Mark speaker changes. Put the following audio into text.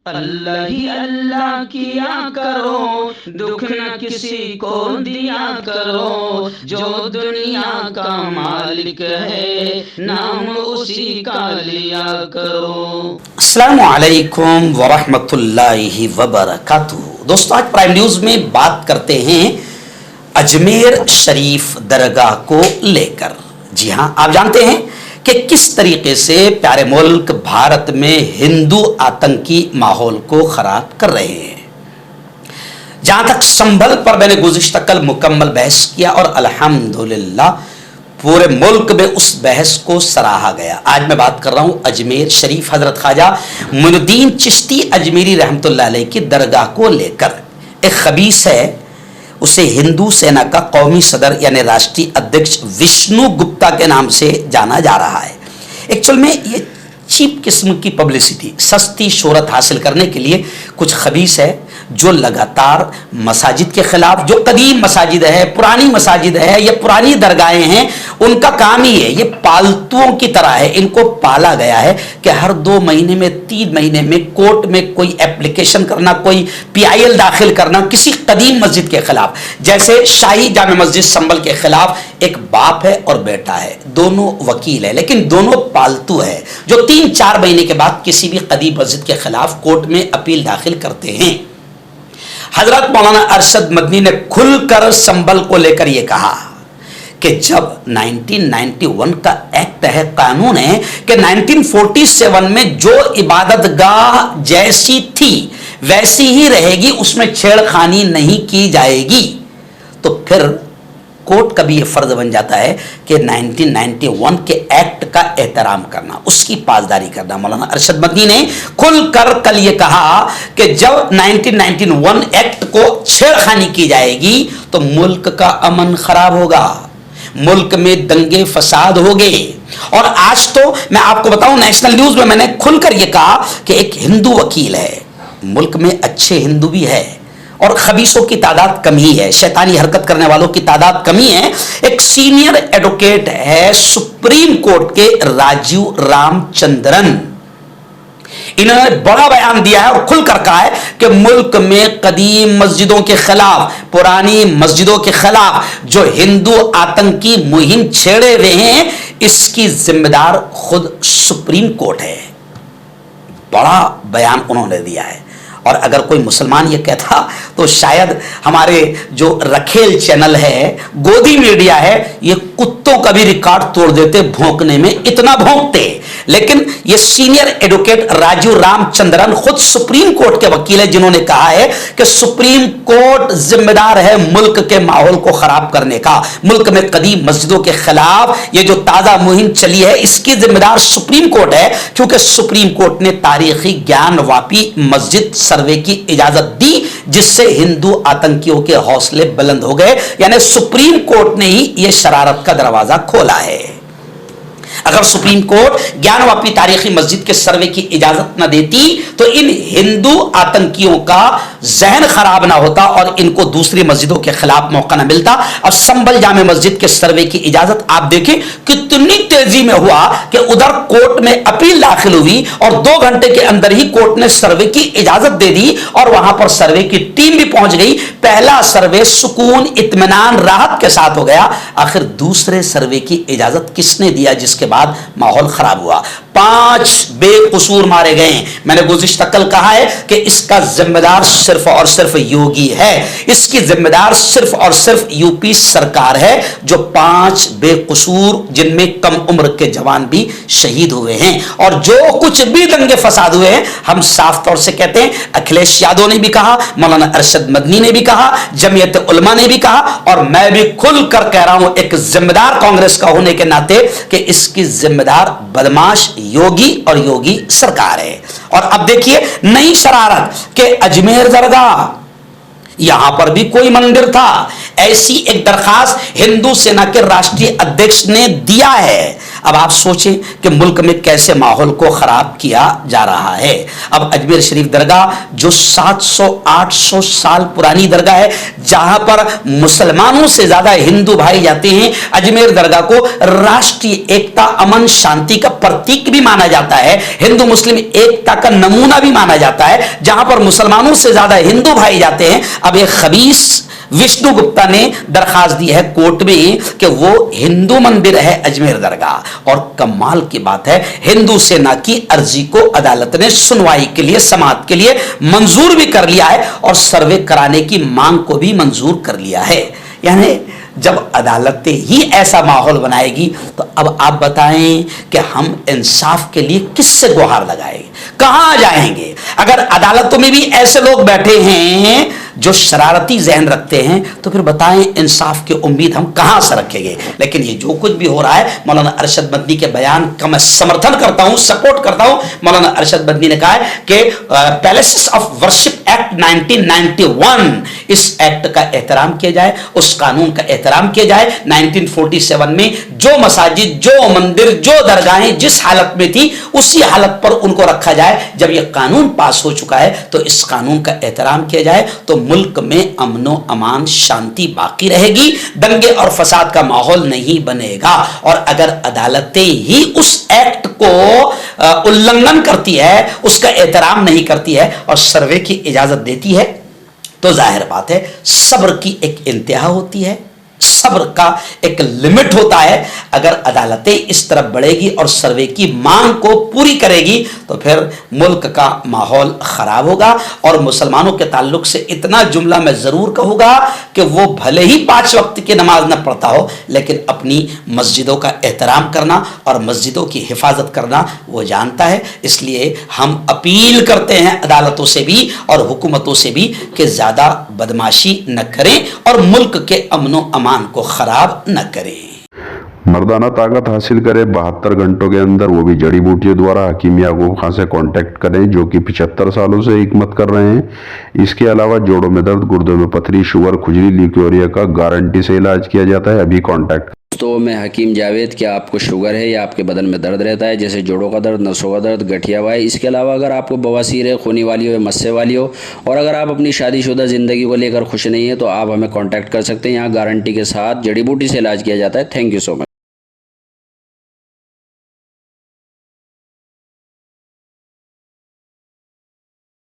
Speaker 1: اللہ ہی اللہ کیا کرو، دکھ نہ کسی کو دیا کرو، جو دنیا کا مالک ہے نام اسی کا لیا کرو۔
Speaker 2: السلام علیکم ورحمۃ اللہ وبرکاتہ۔ دوستو، آج پرائم نیوز میں بات کرتے ہیں اجمیر شریف درگاہ کو لے کر۔ جی ہاں، آپ جانتے ہیں کہ کس طریقے سے پیارے ملک بھارت میں ہندو آتنکی ماحول کو خراب کر رہے ہیں۔ جہاں تک سنبھل پر میں نے گزشتہ کل مکمل بحث کیا اور الحمدللہ پورے ملک میں اس بحث کو سراہا گیا۔ آج میں بات کر رہا ہوں اجمیر شریف حضرت خواجہ معین الدین چشتی اجمیری رحمۃ اللہ علیہ کی درگاہ کو لے کر۔ ایک خبیث ہے، اسے ہندو سینا کا قومی صدر یعنی راشٹری ادھیکش وشنو گپتا کے نام سے جانا جا رہا ہے۔ ایکچول میں یہ چیپ قسم کی پبلسٹی، سستی شہرت حاصل کرنے کے لیے کچھ خبیث ہے جو لگاتار مساجد کے خلاف، جو قدیم مساجد ہے، پرانی مساجد ہے یا پرانی درگاہیں ہیں، ان کا کام ہی ہے، یہ پالتوؤں کی طرح ہے۔ ان کو پالا گیا ہے کہ ہر 2 مہینے میں 3 مہینے میں کورٹ میں کوئی اپلیکیشن کرنا، کوئی PIL داخل کرنا کسی قدیم مسجد کے خلاف۔ جیسے شاہی جامع مسجد سنبھل کے خلاف ایک باپ ہے اور بیٹا ہے، دونوں وکیل ہے لیکن دونوں پالتو ہے، جو 3-4 مہینے کے بعد کسی بھی قدیم مسجد کے خلاف کورٹ میں اپیل داخل کرتے ہیں۔ حضرت مولانا ارشد مدنی نے کھل کر سنبھل کو لے کر یہ کہا کہ جب 1991 کا ایکٹ ہے، قانون ہے کہ 1947 میں جو عبادت گاہ جیسی تھی ویسی ہی رہے گی، اس میں چھیڑ خانی نہیں کی جائے گی، تو پھر کورٹ کا بھی یہ فرض بن جاتا ہے کہ 1991 کے ایکٹ کا احترام کرنا، اس کی پاسداری کرنا۔ مولانا ارشد مدنی نے کھل کر کل یہ کہا کہ جب 1991 ایکٹ کو چھیڑ خانی کی جائے گی تو ملک کا امن خراب ہوگا، ملک میں دنگے فساد ہوگے۔ اور آج تو میں آپ کو بتاؤں، نیشنل نیوز میں نے کھل کر یہ کہا کہ ایک ہندو وکیل ہے، ملک میں اچھے ہندو بھی ہے اور خبیثوں کی تعداد کم ہی ہے، شیطانی حرکت کرنے والوں کی تعداد کم ہی ہے۔ ایک سینئر ایڈوکیٹ ہے سپریم کورٹ کے راجیو رام چندرن، انہوں نے بڑا بیان دیا ہے اور کھل کر کہا ہے کہ ملک میں قدیم مسجدوں کے خلاف، پرانی مسجدوں کے خلاف جو ہندو آتنکی مہم چھیڑے ہوئے ہیں، اس کی ذمہ دار خود سپریم کورٹ ہے۔ بڑا بیان انہوں نے دیا ہے، اور اگر کوئی مسلمان یہ کہتا تو شاید ہمارے جو رکھیل چینل ہے، گودی میڈیا ہے، یہ کتوں کا بھی ریکارڈ توڑ دیتے بھونکنے میں، اتنا بھونکتے۔ لیکن یہ سینئر ایڈوکیٹ راجیو رام چندرن خود سپریم کورٹ کے وکیل ہے، جنہوں نے کہا ہے کہ سپریم کورٹ ذمہ دار ہے ملک کے ماحول کو خراب کرنے کا۔ ملک میں قدیم مسجدوں کے خلاف یہ جو تازہ مہم چلی ہے، اس کی ذمہ دار سپریم کورٹ ہے، کیونکہ سپریم کورٹ نے تاریخی گیان واپی مسجد سروے کی اجازت دی، جس سے ہندو آتنکیوں کے حوصلے بلند ہو گئے۔ یعنی سپریم کورٹ نے ہی یہ شرارت کا دروازہ کھولا ہے۔ اگر سپریم کورٹ گیان واپی تاریخی مسجد کے سروے کی اجازت نہ دیتی تو ان ہندو آتنکیوں کا ذہن خراب نہ ہوتا اور ان کو دوسری مسجدوں کے خلاف موقع نہ ملتا۔ اب سنبھل جامع مسجد کے سروے کی اجازت آپ دیکھیں کتنی تیزی میں ہوا کہ ادھر کورٹ میں اپیل داخل ہوئی اور 2 گھنٹے کے اندر ہی کورٹ نے سروے کی اجازت دے دی اور وہاں پر سروے کی ٹیم بھی پہنچ گئی۔ پہلا سروے سکون، اطمینان، راحت کے ساتھ ہو گیا۔ آخر دوسرے سروے کی اجازت کس نے دیا، جس کے بعد ماحول خراب ہوا؟ 5 بے قصور مارے گئے ہیں۔ میں نے گزشتہ کل کہا ہے کہ اس کا ذمہ دار صرف اور صرف یوگی ہے، اس کی ذمہ دار صرف اور صرف UP سرکار ہے، جو 5 بے قصور، جن میں کم عمر کے جوان بھی شہید ہوئے ہیں۔ اور جو کچھ بھی دنگے فساد ہوئے ہیں، ہم صاف طور سے کہتے ہیں، اکھلیش یادو نے بھی کہا، مولانا ارشد مدنی نے بھی کہا، جمعیت علماء نے بھی کہا، اور میں بھی کھل کر کہہ رہا ہوں ایک ذمہ دار کانگریس کا ہونے کے ناطے، کہ اس کی ذمہ دار بدماش یوگی اور یوگی سرکار ہے۔ اور اب دیکھیے نئی شرارت کہ اجمیر درگاہ، یہاں پر بھی کوئی مندر تھا، ایسی ایک درخواست ہندو سینا کے راشٹری ادھیکش نے دیا ہے۔ اب آپ سوچیں کہ ملک میں کیسے ماحول کو خراب کیا جا رہا ہے. اب اجمیر شریف درگاہ جو 700-800 سال پرانی درگاہ ہے, جہاں پر مسلمانوں سے زیادہ ہندو بھائی جاتے ہیں, اجمیر درگاہ کو راشٹری ایکتا, امن, شانتی کا پرتیک بھی مانا جاتا ہے, ہندو مسلم ایکتا کا نمونہ بھی مانا جاتا ہے, جہاں پر مسلمانوں سے زیادہ ہندو بھائی جاتے ہیں. اب ایک خبیث وشنو گپتا نے درخواست دی ہے کورٹ میں کہ وہ ہندو مندر ہے اجمیر درگاہ, اور کمال کی بات ہے ہندو سینا کی عرضی کو عدالت نے سنوائی کے لیے, سماعت کے لیے منظور بھی کر لیا ہے, اور سروے کرانے کی مانگ کو بھی منظور کر لیا ہے. یعنی جب عدالتیں ہی ایسا ماحول بنائے گی تو اب آپ بتائیں کہ ہم انصاف کے لیے کس سے گہار لگائیں گے, کہاں جائیں گے؟ اگر عدالتوں میں بھی ایسے لوگ بیٹھے ہیں جو شرارتی ذہن رکھتے ہیں تو پھر بتائیں انصاف کی امید ہم کہاں سے رکھیں گے؟ لیکن یہ جو کچھ بھی ہو رہا ہے, مولانا ارشد مدنی کے بیان کا میں سمرتھن کرتا ہوں, سپورٹ کرتا ہوں. مولانا ارشد مدنی نے کہا ہے کہ پیلیسز آف ورشپ ایکٹ 1991, اس ایکٹ کا احترام کیا جائے, اس قانون کا احترام کیا جائے. 1947 میں جو مساجد, جو مندر, جو درگاہیں جس حالت میں تھی اسی حالت پر ان کو رکھا جائے. جب یہ قانون پاس ہو چکا ہے تو اس قانون کا احترام کیا جائے تو ملک میں امن و امان, شانتی باقی رہے گی, دنگے اور فساد کا ماحول نہیں بنے گا. اور اگر عدالتیں ہی اس ایکٹ کو النگھن کرتی ہے, اس کا احترام نہیں کرتی ہے اور سروے کی اجازت دیتی ہے, تو ظاہر بات ہے صبر کی ایک انتہا ہوتی ہے, صبر کا ایک لمٹ ہوتا ہے. اگر عدالتیں اس طرف بڑھے گی اور سروے کی مانگ کو پوری کرے گی تو پھر ملک کا ماحول خراب ہوگا. اور مسلمانوں کے تعلق سے اتنا جملہ میں ضرور کہوں گا کہ وہ بھلے ہی 5 وقت کی نماز نہ پڑھتا ہو, لیکن اپنی مسجدوں کا احترام کرنا اور مسجدوں کی حفاظت کرنا وہ جانتا ہے. اس لیے ہم اپیل کرتے ہیں عدالتوں سے بھی اور حکومتوں سے بھی کہ زیادہ بدماشی نہ کریں اور ملک کے امن و امان کو خراب نہ کریں.
Speaker 3: مردانہ طاقت حاصل کرے 72 گھنٹوں کے اندر, وہ بھی جڑی بوٹیوں دوارا. حکیم یعقوب خان سے کانٹیکٹ کریں جو کہ 75 سالوں سے حکمت کر رہے ہیں. اس کے علاوہ جوڑوں میں درد, گردوں میں پتھری, شوگر, کھجلی, لیکوریا کا گارنٹی سے علاج کیا جاتا ہے. ابھی کانٹیکٹ.
Speaker 4: تو میں حکیم جاوید, کیا آپ کو شوگر ہے یا آپ کے بدن میں درد رہتا ہے, جیسے جوڑوں کا درد, نسوں کا درد, گٹھیا ہوا ہے؟ اس کے علاوہ اگر آپ کو بواسیر ہے, خونی والی ہو یا مسے والی ہو, اور اگر آپ اپنی شادی شدہ زندگی کو لے کر خوش نہیں ہیں تو آپ ہمیں کانٹیکٹ کر سکتے ہیں. یہاں گارنٹی کے ساتھ جڑی بوٹی سے علاج کیا جاتا ہے. Thank you so much.